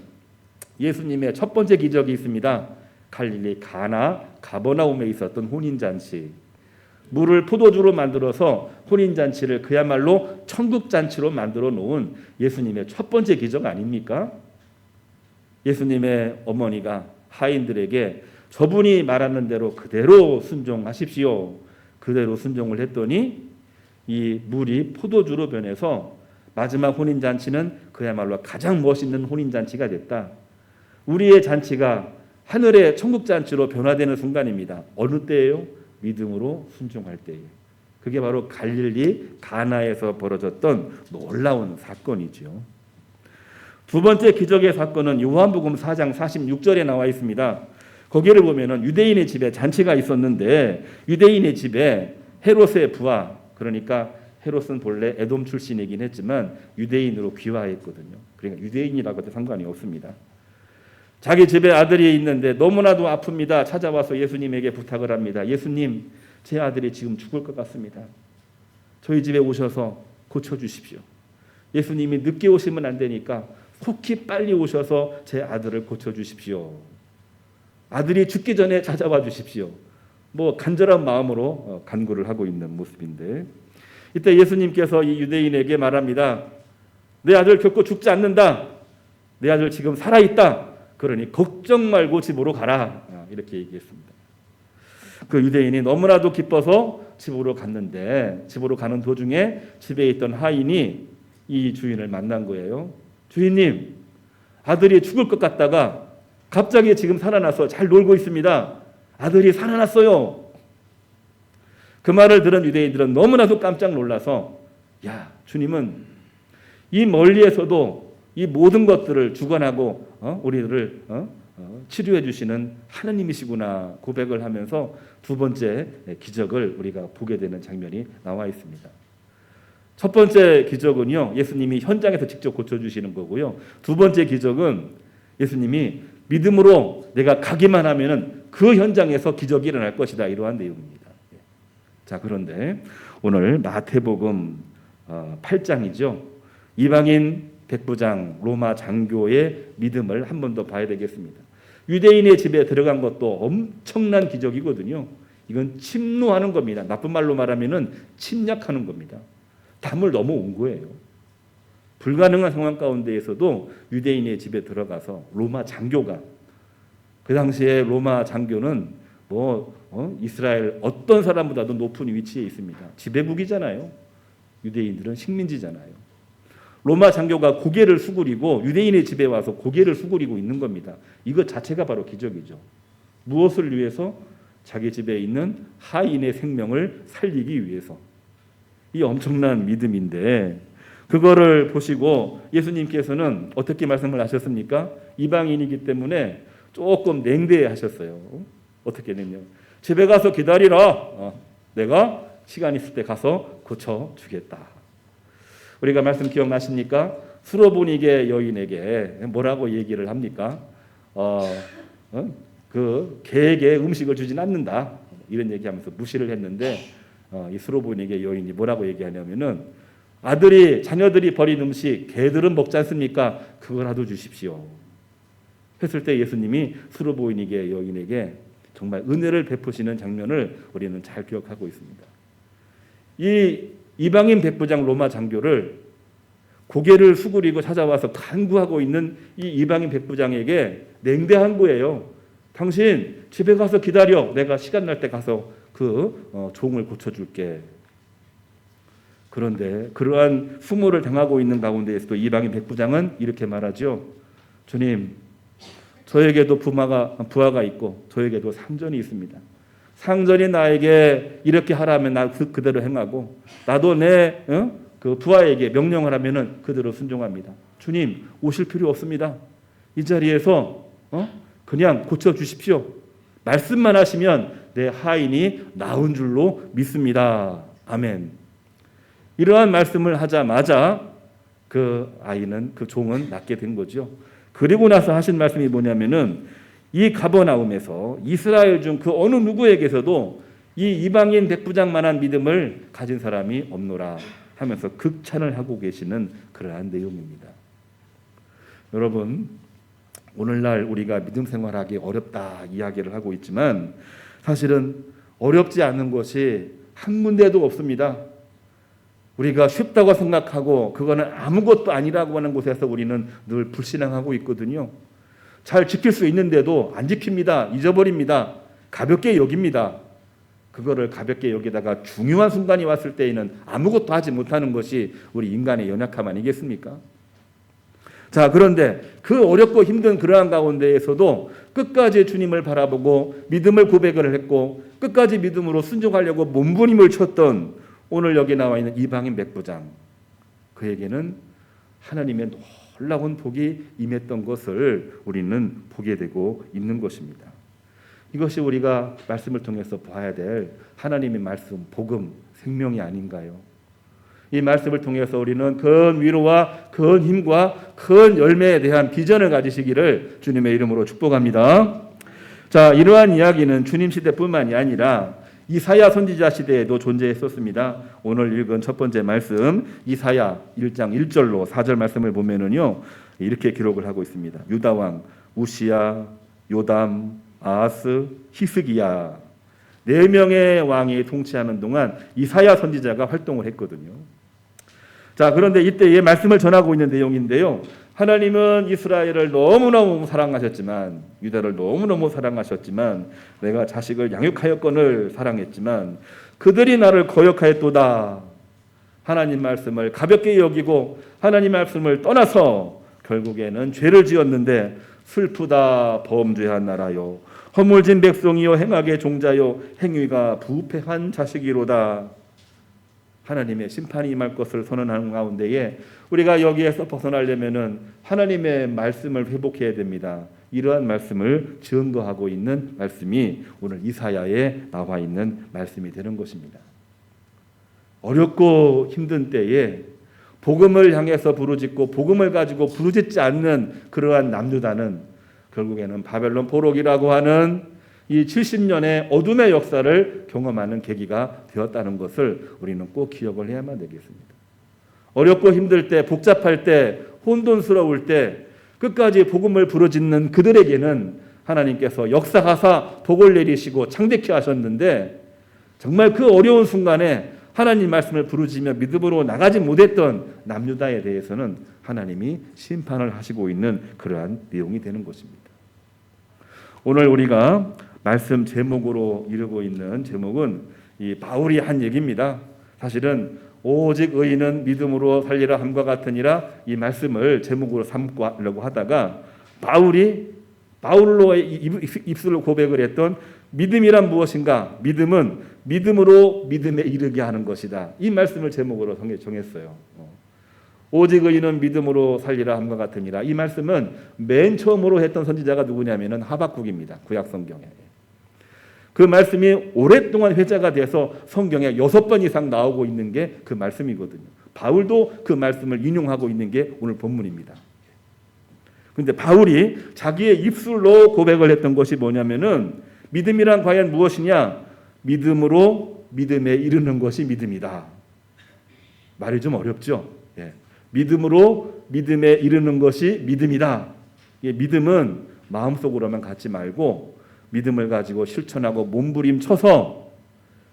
예수님의 첫 번째 기적이 있습니다. 갈릴리 가나 가버나움에 있었던 혼인잔치. 물을 포도주로 만들어서 혼인잔치를 그야말로 천국잔치로 만들어 놓은 예수님의 첫 번째 기적 아닙니까? 예수님의 어머니가 하인들에게 저분이 말하는 대로 그대로 순종하십시오. 그대로 순종을 했더니 이 물이 포도주로 변해서 마지막 혼인잔치는 그야말로 가장 멋있는 혼인잔치가 됐다. 우리의 잔치가 하늘의 천국잔치로 변화되는 순간입니다. 어느 때예요? 믿음으로 순종할 때에. 그게 바로 갈릴리 가나에서 벌어졌던 놀라운 사건이죠. 두 번째 기적의 사건은 요한복음 4장 46절에 나와 있습니다. 거기를 보면은 유대인의 집에 잔치가 있었는데 유대인의 집에 헤롯의 부하, 그러니까 헤롯은 본래 에돔 출신이긴 했지만 유대인으로 귀화했거든요. 그러니까 유대인이라고 해도 상관이 없습니다. 자기 집에 아들이 있는데 너무나도 아픕니다. 찾아와서 예수님에게 부탁을 합니다. 예수님, 제 아들이 지금 죽을 것 같습니다. 저희 집에 오셔서 고쳐주십시오. 예수님이 늦게 오시면 안 되니까 속히 빨리 오셔서 제 아들을 고쳐주십시오. 아들이 죽기 전에 찾아와 주십시오. 뭐 간절한 마음으로 간구를 하고 있는 모습인데, 이때 예수님께서 이 유대인에게 말합니다. 내 아들 결코 죽지 않는다. 내 아들 지금 살아있다. 그러니 걱정 말고 집으로 가라. 이렇게 얘기했습니다. 그 유대인이 너무나도 기뻐서 집으로 갔는데, 집으로 가는 도중에 집에 있던 하인이 이 주인을 만난 거예요. 주인님, 아들이 죽을 것 같다가 갑자기 지금 살아나서 잘 놀고 있습니다. 아들이 살아났어요. 그 말을 들은 유대인들은 너무나도 깜짝 놀라서, 야, 주님은 이 멀리에서도 이 모든 것들을 주관하고 우리들을 치료해 주시는 하나님이시구나 고백을 하면서 두 번째 기적을 우리가 보게 되는 장면이 나와 있습니다. 첫 번째 기적은요, 예수님이 현장에서 직접 고쳐주시는 거고요. 두 번째 기적은 예수님이 믿음으로 내가 가기만 하면은 그 현장에서 기적이 일어날 것이다, 이러한 내용입니다. 자, 그런데 오늘 마태복음 8장이죠. 이방인 백부장 로마 장교의 믿음을 한 번 더 봐야 되겠습니다. 유대인의 집에 들어간 것도 엄청난 기적이거든요. 이건 침노하는 겁니다. 나쁜 말로 말하면은 침략하는 겁니다. 담을 넘어온 거예요. 불가능한 상황 가운데에서도 유대인의 집에 들어가서 로마 장교가, 그 당시에 로마 장교는 이스라엘 어떤 사람보다도 높은 위치에 있습니다. 지배국이잖아요. 유대인들은 식민지잖아요. 로마 장교가 고개를 수그리고 유대인의 집에 와서 고개를 수그리고 있는 겁니다. 이것 자체가 바로 기적이죠. 무엇을 위해서? 자기 집에 있는 하인의 생명을 살리기 위해서. 이 엄청난 믿음인데, 그거를 보시고 예수님께서는 어떻게 말씀을 하셨습니까? 이방인이기 때문에 조금 냉대하셨어요. 어떻게 했냐? 집에 가서 기다리라. 내가 시간 있을 때 가서 고쳐주겠다. 우리가 말씀 기억나십니까? 수로보니게 여인에게 뭐라고 얘기를 합니까? 그 개에게 음식을 주진 않는다, 이런 얘기하면서 무시를 했는데, 이 수로보니게 여인이 뭐라고 얘기하냐면은, 자녀들이 버린 음식 개들은 먹지 않습니까? 그거라도 주십시오. 했을 때 예수님이 수로보니게 여인에게 정말 은혜를 베푸시는 장면을 우리는 잘 기억하고 있습니다. 이 이방인 백부장 로마 장교를 고개를 수그리고 찾아와서 간구하고 있는 이 이방인 백부장에게 냉대한 거예요. 당신 집에 가서 기다려. 내가 시간 날 때 가서 그 종을 고쳐줄게. 그런데 그러한 수모를 당하고 있는 가운데에서도 이방인 백부장은 이렇게 말하죠. 주님, 저에게도 부하가 있고 저에게도 상전이 있습니다. 상전이 나에게 이렇게 하라면 나 그대로 행하고, 나도 내 그 부하에게 명령을 하면은 그대로 순종합니다. 주님, 오실 필요 없습니다. 이 자리에서 그냥 고쳐 주십시오. 말씀만 하시면 내 하인이 나은 줄로 믿습니다. 아멘. 이러한 말씀을 하자마자 그 종은 낫게 된 거죠. 그리고 나서 하신 말씀이 뭐냐면은, 이 가버나움에서 이스라엘 중 그 어느 누구에게서도 이 이방인 백부장만한 믿음을 가진 사람이 없노라 하면서 극찬을 하고 계시는 그러한 내용입니다. 여러분, 오늘날 우리가 믿음 생활하기 어렵다 이야기를 하고 있지만, 사실은 어렵지 않은 것이 한 군데도 없습니다. 우리가 쉽다고 생각하고 그거는 아무것도 아니라고 하는 곳에서 우리는 늘 불신앙하고 있거든요. 잘 지킬 수 있는데도 안 지킵니다. 잊어버립니다. 가볍게 여깁니다. 그거를 가볍게 여기다가 중요한 순간이 왔을 때에는 아무것도 하지 못하는 것이 우리 인간의 연약함 아니겠습니까? 자, 그런데 그 어렵고 힘든 그러한 가운데에서도 끝까지 주님을 바라보고 믿음을 고백을 했고, 끝까지 믿음으로 순종하려고 몸부림을 쳤던 오늘 여기 나와 있는 이방인 백부장, 그에게는 하나님의 놀라운 복이 임했던 것을 우리는 보게 되고 있는 것입니다. 이것이 우리가 말씀을 통해서 봐야 될 하나님의 말씀, 복음, 생명이 아닌가요? 이 말씀을 통해서 우리는 큰 위로와 큰 힘과 큰 열매에 대한 비전을 가지시기를 주님의 이름으로 축복합니다. 자, 이러한 이야기는 주님 시대뿐만이 아니라 이사야 선지자 시대에도 존재했었습니다. 오늘 읽은 첫 번째 말씀 이사야 1장 1절로 4절 말씀을 보면은요, 이렇게 기록을 하고 있습니다. 유다 왕 우시야, 요담, 아하스, 히스기야 4명의 왕이 통치하는 동안 이사야 선지자가 활동을 했거든요. 자, 그런데 이때의 말씀을 전하고 있는 내용인데요. 하나님은 이스라엘을 너무너무 사랑하셨지만, 유다를 너무너무 사랑하셨지만, 내가 자식을 양육하였건을 사랑했지만 그들이 나를 거역하였도다. 하나님 말씀을 가볍게 여기고 하나님 말씀을 떠나서 결국에는 죄를 지었는데 슬프다 범죄한 나라요 허물진 백성이요 행악의 종자요 행위가 부패한 자식이로다. 하나님의 심판이 임할 것을 선언하는 가운데에 우리가 여기에서 벗어나려면은 하나님의 말씀을 회복해야 됩니다. 이러한 말씀을 증거하고 있는 말씀이 오늘 이사야에 나와 있는 말씀이 되는 것입니다. 어렵고 힘든 때에 복음을 향해서 부르짖고 복음을 가지고 부르짖지 않는 그러한 남유다는 결국에는 바벨론 포로기라고 하는 이 70년의 어둠의 역사를 경험하는 계기가 되었다는 것을 우리는 꼭 기억을 해야만 되겠습니다. 어렵고 힘들 때, 복잡할 때, 혼돈스러울 때 끝까지 복음을 부르짖는 그들에게는 하나님께서 역사하사 복을 내리시고 창대케 하셨는데, 정말 그 어려운 순간에 하나님 말씀을 부르짖으며 믿음으로 나가지 못했던 남유다에 대해서는 하나님이 심판을 하시고 있는 그러한 내용이 되는 것입니다. 오늘 우리가 말씀 제목으로 이루고 있는 제목은 이 바울이 한 얘기입니다. 사실은 오직 의인은 믿음으로 살리라 함과 같으니라 이 말씀을 제목으로 삼고 하려고 하다가 바울로의 입술로 고백을 했던 믿음이란 무엇인가? 믿음은 믿음으로 믿음에 이르게 하는 것이다. 이 말씀을 제목으로 정했어요. 오직 의인은 믿음으로 살리라 함과 같으니라. 이 말씀은 맨 처음으로 했던 선지자가 누구냐면은 하박국입니다. 구약 성경에. 그 말씀이 오랫동안 회자가 돼서 성경에 6번 이상 나오고 있는 게 그 말씀이거든요. 바울도 그 말씀을 인용하고 있는 게 오늘 본문입니다. 그런데 바울이 자기의 입술로 고백을 했던 것이 뭐냐면은 믿음이란 과연 무엇이냐? 믿음으로 믿음에 이르는 것이 믿음이다. 말이 좀 어렵죠? 예. 믿음으로 믿음에 이르는 것이 믿음이다. 예, 믿음은 마음속으로만 갖지 말고 믿음을 가지고 실천하고 몸부림쳐서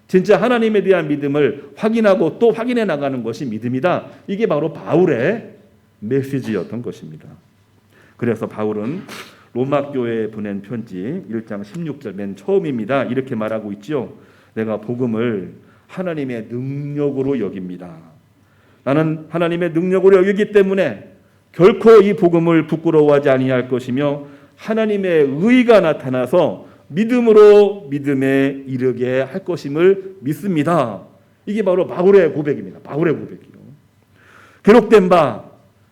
진짜 하나님에 대한 믿음을 확인하고 또 확인해 나가는 것이 믿음이다. 이게 바로 바울의 메시지였던 것입니다. 그래서 바울은 로마 교회에 보낸 편지 1장 16절 맨 처음입니다. 이렇게 말하고 있죠. 내가 복음을 하나님의 능력으로 여깁니다. 나는 하나님의 능력으로 여기기 때문에 결코 이 복음을 부끄러워하지 아니할 것이며 하나님의 의가 나타나서 믿음으로 믿음에 이르게 할 것임을 믿습니다. 이게 바로 바울의 고백입니다. 바울의 고백이요. 기록된 바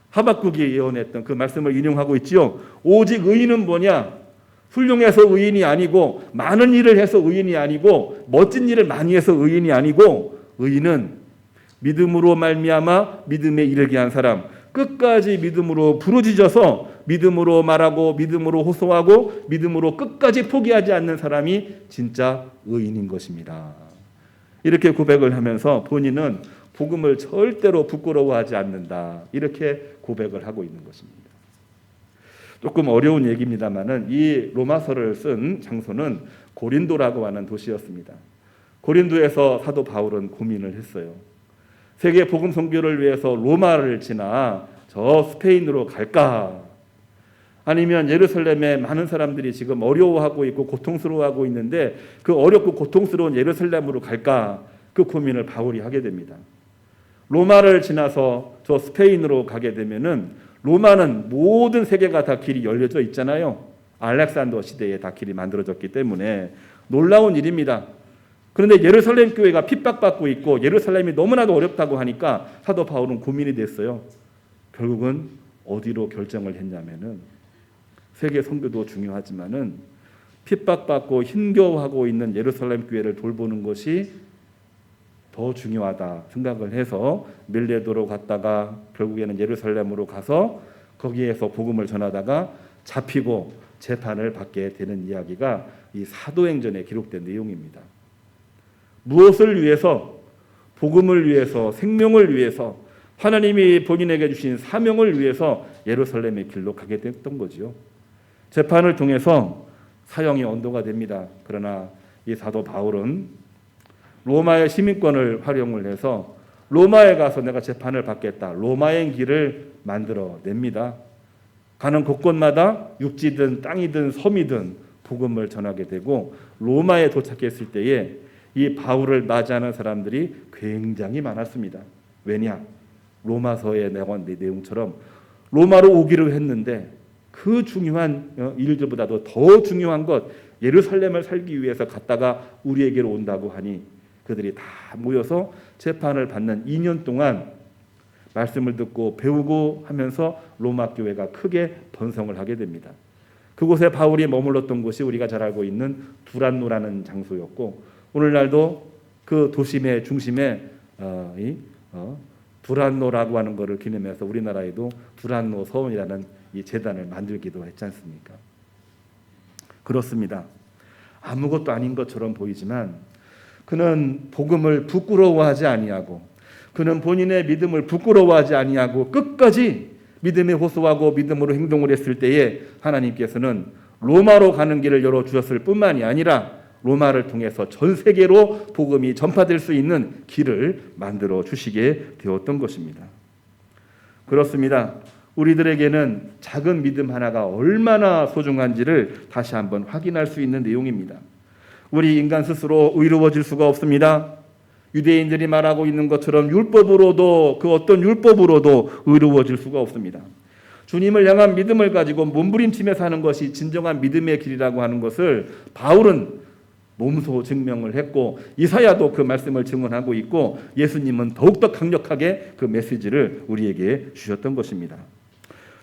하박국이 예언했던 그 말씀을 인용하고 있지요. 오직 의인은 뭐냐? 훌륭해서 의인이 아니고 많은 일을 해서 의인이 아니고 멋진 일을 많이 해서 의인이 아니고 의인은 믿음으로 말미암아 믿음에 이르게 한 사람, 끝까지 믿음으로 부르짖어서 믿음으로 말하고 믿음으로 호소하고 믿음으로 끝까지 포기하지 않는 사람이 진짜 의인인 것입니다. 이렇게 고백을 하면서 본인은 복음을 절대로 부끄러워하지 않는다. 이렇게 고백을 하고 있는 것입니다. 조금 어려운 얘기입니다만은 이 로마서를 쓴 장소는 고린도라고 하는 도시였습니다. 고린도에서 사도 바울은 고민을 했어요. 세계 복음 선교를 위해서 로마를 지나 저 스페인으로 갈까? 아니면 예루살렘에 많은 사람들이 지금 어려워하고 있고 고통스러워하고 있는데 그 어렵고 고통스러운 예루살렘으로 갈까? 그 고민을 바울이 하게 됩니다. 로마를 지나서 저 스페인으로 가게 되면은 로마는 모든 세계가 다 길이 열려져 있잖아요. 알렉산더 시대에 다 길이 만들어졌기 때문에 놀라운 일입니다. 그런데 예루살렘 교회가 핍박받고 있고 예루살렘이 너무나도 어렵다고 하니까 사도 바울은 고민이 됐어요. 결국은 어디로 결정을 했냐면은 세계 선교도 중요하지만은 핍박받고 힘겨워하고 있는 예루살렘 교회를 돌보는 것이 더 중요하다 생각을 해서 밀레도로 갔다가 결국에는 예루살렘으로 가서 거기에서 복음을 전하다가 잡히고 재판을 받게 되는 이야기가 이 사도행전에 기록된 내용입니다. 무엇을 위해서? 복음을 위해서, 생명을 위해서, 하나님이 본인에게 주신 사명을 위해서 예루살렘의 길로 가게 됐던 거지요. 재판을 통해서 사형이 언도가 됩니다. 그러나 이 사도 바울은 로마의 시민권을 활용을 해서 로마에 가서 내가 재판을 받겠다. 로마의 길을 만들어 냅니다. 가는 곳곳마다 육지든 땅이든 섬이든 복음을 전하게 되고 로마에 도착했을 때에 이 바울을 맞이하는 사람들이 굉장히 많았습니다. 왜냐? 로마서의 내용처럼 로마로 오기로 했는데 그 중요한 일들보다도 더 중요한 것 예루살렘을 살기 위해서 갔다가 우리에게로 온다고 하니 그들이 다 모여서 재판을 받는 2년 동안 말씀을 듣고 배우고 하면서 로마 교회가 크게 번성을 하게 됩니다. 그곳에 바울이 머물렀던 곳이 우리가 잘 알고 있는 두란노라는 장소였고 오늘날도 그 도심의 중심에 두란노라고 하는 것을 기념해서 우리나라에도 두란노 서원이라는 이 재단을 만들기도 했지 않습니까? 그렇습니다. 아무것도 아닌 것처럼 보이지만 그는 복음을 부끄러워하지 아니하고 그는 본인의 믿음을 부끄러워하지 아니하고 끝까지 믿음에 호소하고 믿음으로 행동을 했을 때에 하나님께서는 로마로 가는 길을 열어주셨을 뿐만이 아니라 로마를 통해서 전 세계로 복음이 전파될 수 있는 길을 만들어 주시게 되었던 것입니다. 그렇습니다. 우리들에게는 작은 믿음 하나가 얼마나 소중한지를 다시 한번 확인할 수 있는 내용입니다. 우리 인간 스스로 의로워질 수가 없습니다. 유대인들이 말하고 있는 것처럼 율법으로도 그 어떤 율법으로도 의로워질 수가 없습니다. 주님을 향한 믿음을 가지고 몸부림치며 사는 것이 진정한 믿음의 길이라고 하는 것을 바울은 몸소 증명을 했고 이사야도 그 말씀을 증언하고 있고 예수님은 더욱더 강력하게 그 메시지를 우리에게 주셨던 것입니다.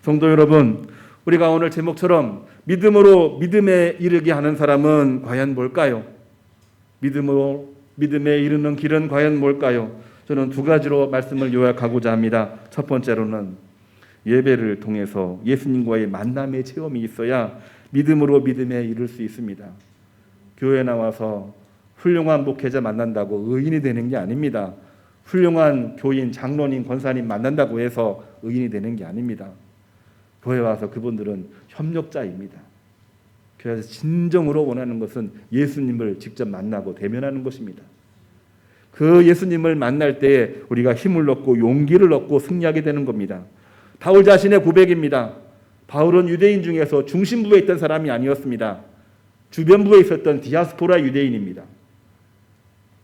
성도 여러분, 우리가 오늘 제목처럼 믿음으로 믿음에 이르게 하는 사람은 과연 뭘까요? 믿음으로 믿음에 이르는 길은 과연 뭘까요? 저는 두 가지로 말씀을 요약하고자 합니다. 첫 번째로는 예배를 통해서 예수님과의 만남의 체험이 있어야 믿음으로 믿음에 이를 수 있습니다. 교회 나와서 훌륭한 목회자 만난다고 의인이 되는 게 아닙니다. 훌륭한 교인, 장로님, 권사님 만난다고 해서 의인이 되는 게 아닙니다. 교회 와서 그분들은 협력자입니다. 교회에서 진정으로 원하는 것은 예수님을 직접 만나고 대면하는 것입니다. 그 예수님을 만날 때에 우리가 힘을 얻고 용기를 얻고 승리하게 되는 겁니다. 바울 자신의 고백입니다. 바울은 유대인 중에서 중심부에 있던 사람이 아니었습니다. 주변부에 있었던 디아스포라 유대인입니다.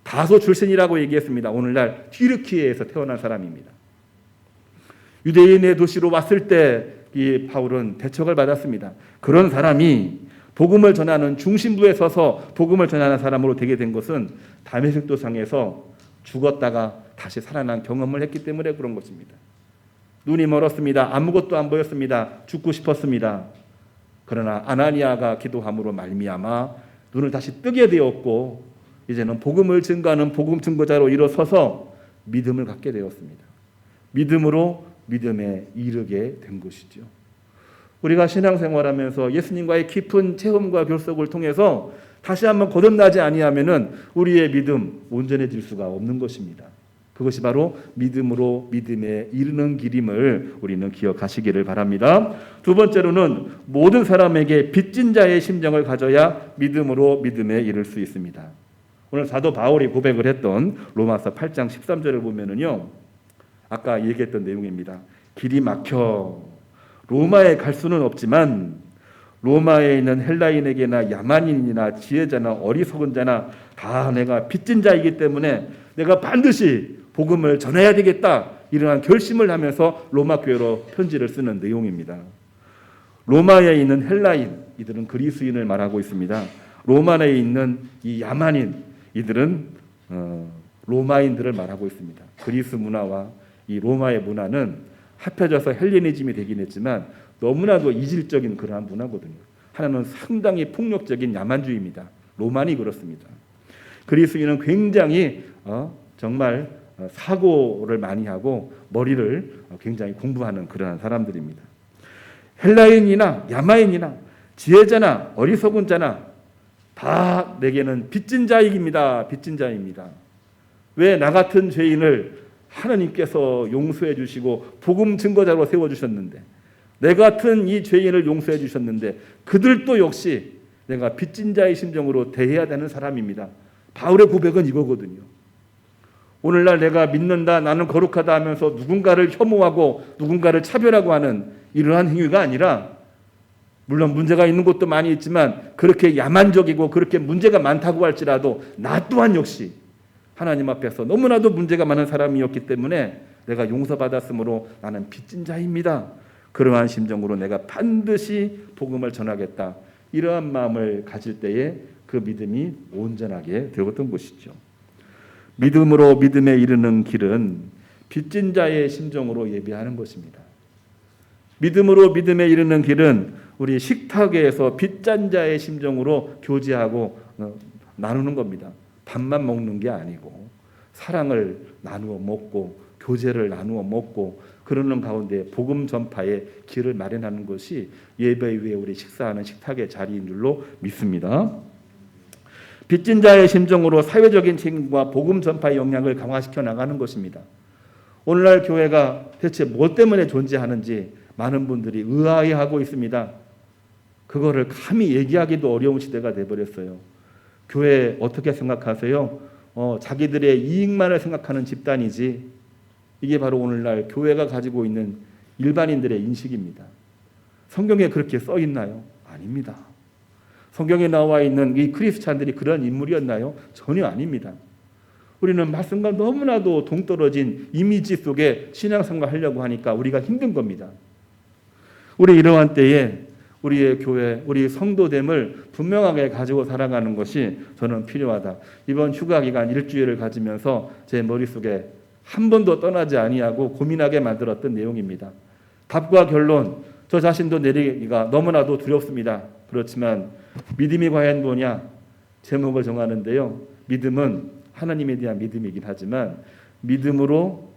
다소 출신이라고 얘기했습니다. 오늘날 튀르키예에서 태어난 사람입니다. 유대인의 도시로 왔을 때 이 바울은 대척을 받았습니다. 그런 사람이 복음을 전하는 중심부에 서서 복음을 전하는 사람으로 되게 된 것은 다메섹 도상에서 죽었다가 다시 살아난 경험을 했기 때문에 그런 것입니다. 눈이 멀었습니다. 아무것도 안 보였습니다. 죽고 싶었습니다. 그러나 아나니아가 기도함으로 말미암아 눈을 다시 뜨게 되었고 이제는 복음을 증거하는 복음 증거자로 일어서서 믿음을 갖게 되었습니다. 믿음으로 믿음에 이르게 된 것이죠. 우리가 신앙생활하면서 예수님과의 깊은 체험과 결속을 통해서 다시 한번 거듭나지 아니하면은 우리의 믿음 온전해질 수가 없는 것입니다. 그것이 바로 믿음으로 믿음에 이르는 길임을 우리는 기억하시기를 바랍니다. 두 번째로는 모든 사람에게 빚진 자의 심정을 가져야 믿음으로 믿음에 이를 수 있습니다. 오늘 사도 바울이 고백을 했던 로마서 8장 13절을 보면은요. 아까 얘기했던 내용입니다. 길이 막혀 로마에 갈 수는 없지만 로마에 있는 헬라인에게나 야만인이나 지혜자나 어리석은 자나 다 내가 빚진 자이기 때문에 내가 반드시 복음을 전해야 되겠다. 이러한 결심을 하면서 로마 교회로 편지를 쓰는 내용입니다. 로마에 있는 헬라인, 이들은 그리스인을 말하고 있습니다. 로마에 있는 이 야만인, 이들은 로마인들을 말하고 있습니다. 그리스 문화와 이 로마의 문화는 합해져서 헬레니즘이 되긴 했지만 너무나도 이질적인 그러한 문화거든요. 하나는 상당히 폭력적인 야만주의입니다. 로만이 그렇습니다. 그리스인은 굉장히 정말 사고를 많이 하고 머리를 굉장히 공부하는 그러한 사람들입니다. 헬라인이나 야마인이나 지혜자나 어리석은 자나 다 내게는 빚진 자입니다. 빚진 자입니다. 왜 나 같은 죄인을 하나님께서 용서해 주시고 복음 증거자로 세워주셨는데, 내 같은 이 죄인을 용서해 주셨는데 그들도 역시 내가 빚진 자의 심정으로 대해야 되는 사람입니다. 바울의 고백은 이거거든요. 오늘날 내가 믿는다, 나는 거룩하다 하면서 누군가를 혐오하고 누군가를 차별하고 하는 이러한 행위가 아니라, 물론 문제가 있는 것도 많이 있지만 그렇게 야만적이고 그렇게 문제가 많다고 할지라도 나 또한 역시 하나님 앞에서 너무나도 문제가 많은 사람이었기 때문에 내가 용서받았으므로 나는 빚진 자입니다. 그러한 심정으로 내가 반드시 복음을 전하겠다. 이러한 마음을 가질 때에 그 믿음이 온전하게 되었던 것이죠. 믿음으로 믿음에 이르는 길은 빚진 자의 심정으로 예배하는 것입니다. 믿음으로 믿음에 이르는 길은 우리 식탁에서 빚진 자의 심정으로 교제하고 나누는 겁니다. 밥만 먹는 게 아니고 사랑을 나누어 먹고 교제를 나누어 먹고 그러는 가운데 복음 전파의 길을 마련하는 것이 예배 위에 우리 식사하는 식탁의 자리인 줄로 믿습니다. 빚진 자의 심정으로 사회적인 책임과 복음 전파의 역량을 강화시켜 나가는 것입니다. 오늘날 교회가 대체 뭐 때문에 존재하는지 많은 분들이 의아해하고 있습니다. 그거를 감히 얘기하기도 어려운 시대가 되어버렸어요. 교회 어떻게 생각하세요? 자기들의 이익만을 생각하는 집단이지. 이게 바로 오늘날 교회가 가지고 있는 일반인들의 인식입니다. 성경에 그렇게 써 있나요? 아닙니다. 성경에 나와 있는 이 크리스찬들이 그런 인물이었나요? 전혀 아닙니다. 우리는 말씀과 너무나도 동떨어진 이미지 속에 신앙생활 하려고 하니까 우리가 힘든 겁니다. 우리 이러한 때에 우리의 교회, 우리 성도됨을 분명하게 가지고 살아가는 것이 저는 필요하다. 이번 휴가 기간 일주일을 가지면서 제 머릿속에 한 번도 떠나지 아니하고 고민하게 만들었던 내용입니다. 답과 결론, 저 자신도 내리기가 너무나도 두렵습니다. 그렇지만 믿음이 과연 뭐냐? 제목을 정하는데요. 믿음은 하나님에 대한 믿음이긴 하지만 믿음으로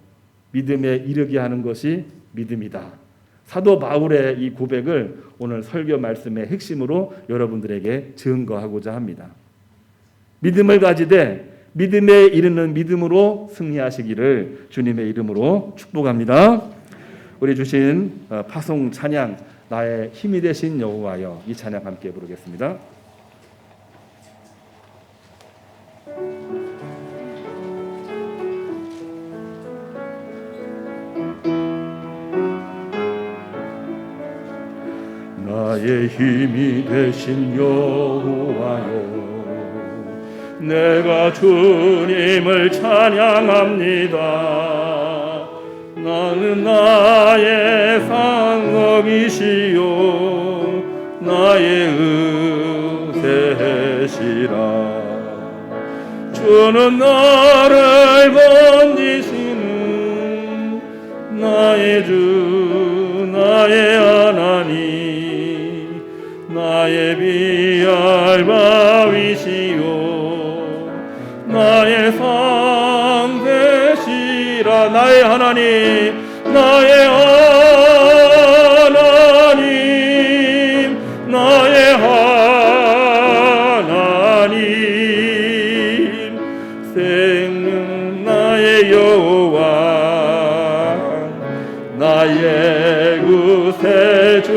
믿음에 이르게 하는 것이 믿음이다. 사도 바울의 이 고백을 오늘 설교 말씀의 핵심으로 여러분들에게 증거하고자 합니다. 믿음을 가지되 믿음에 이르는 믿음으로 승리하시기를 주님의 이름으로 축복합니다. 우리 주신 파송 찬양 나의 힘이 되신 여호와여, 이 찬양 함께 부르겠습니다. 나의 힘이 되신 여호와여, 내가 주님을 찬양합니다. 나는 나의 상업이시요 나의 의세시라. 주는 나를 건지시는 나의 주 나의 하나님, 나의 비알바위시요 나의 상대시라. 나의 하나님, 나의 하나님, 나의 하나님, 생명 나의 여호와, 나의 구세주.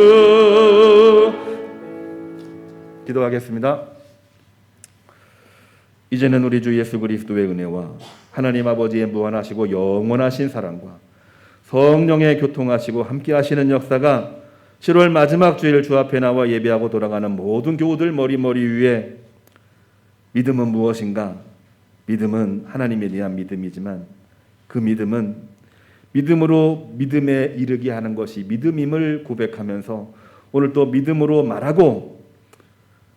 기도하겠습니다. 이제는 우리 주 예수 그리스도의 은혜와 하나님 아버지의 무한하시고 영원하신 사랑과 성령의 교통하시고 함께 하시는 역사가 7월 마지막 주일 주 앞에 나와 예배하고 돌아가는 모든 교우들 머리 위에, 믿음은 무엇인가? 믿음은 하나님에 대한 믿음이지만 그 믿음은 믿음으로 믿음에 이르게 하는 것이 믿음임을 고백하면서 오늘 또 믿음으로 말하고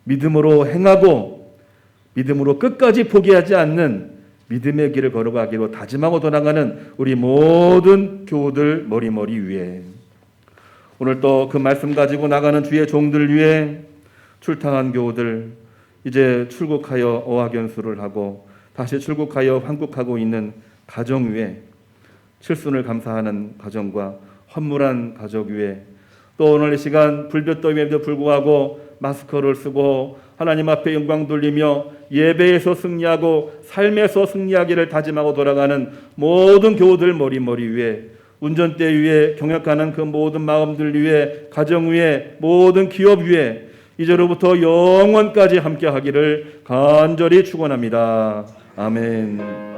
믿음으로 행하고 믿음으로 끝까지 포기하지 않는 믿음의 길을 걸어가기로 다짐하고 돌아가는 우리 모든 교우들 머리 위에, 오늘 또 그 말씀 가지고 나가는 주의 종들 위에 출타한 교우들, 이제 출국하여 어학연수를 하고 다시 출국하여 환국하고 있는 가정 위에 칠순을 감사하는 가정과 헌물한 가족 위에 또 오늘 이 시간 불볕더위에도 불구하고 마스크를 쓰고 하나님 앞에 영광 돌리며 예배에서 승리하고 삶에서 승리하기를 다짐하고 돌아가는 모든 교우들 머리 위에 운전대 위에 경역하는 그 모든 마음들 위에 가정 위에 모든 기업 위에 이제로부터 영원까지 함께 하기를 간절히 축원합니다. 아멘.